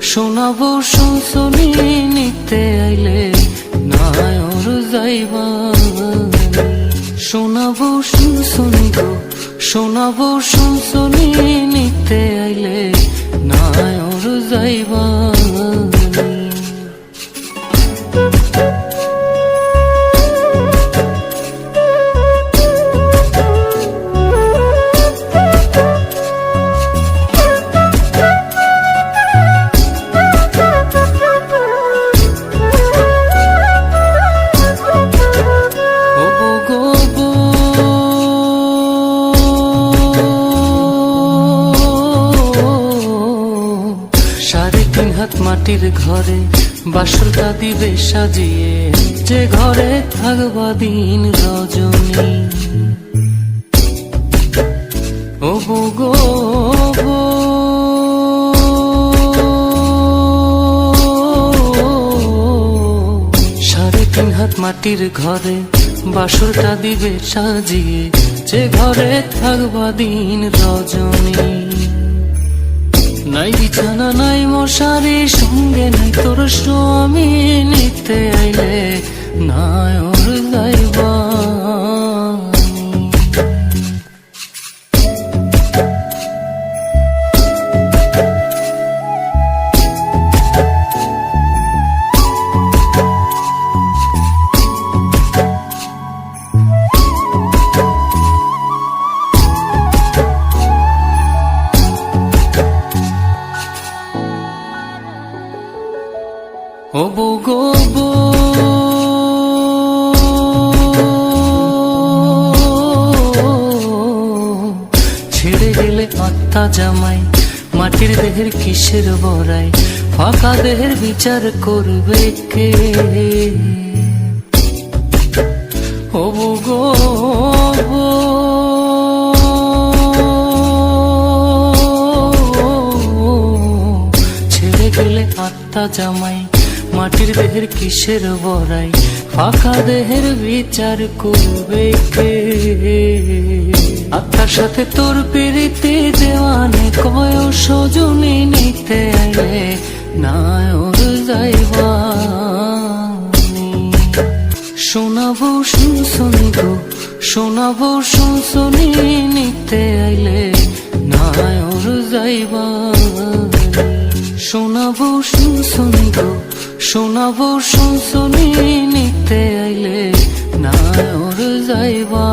শোনাবো শুনছনি নিতে আইলে নায়র যাইবা শোনাবো শুনছনি গো শোনাবো শুনছনি নিতে আইলে নায়র যাইবা মাটির ঘরে বাসরটা দিবে সাজিয়ে যে ঘরে থাকবা দিন রজনী ও গো 3.5 হাত মাটির ঘরে বাসরটা দিবে সাজিয়ে যে ঘরে থাকবা দিন রজনী নাই বিছানা নাই মশারি সঙ্গে নাই তোর স্বামী নিতে আইলে নায়র যাইবা ও গো ছেড়ে গেলে আত্মা জামাই মাটির দেহের কিসের বড়াই ফাঁকা দেহের বিচার করবে কে ও গো ছেড়ে গেলে আত্মা জামাই মাটির দেহের কিসের বড়াই ফাঁকা দেহের বিচার করবে কে আত্মার সাথে তোর পিরিতি দেওয়ানে কয় সজনী নিতে আইলে নায়র যাইবা শোনাবো শুনছনি গো শোনাবো শুনছনি নিতে আইলে নায়র যাইবা শোনাবো শুনছনি গো শোনাবো শুনছনি নিতে আইলে নায়র যাইবা।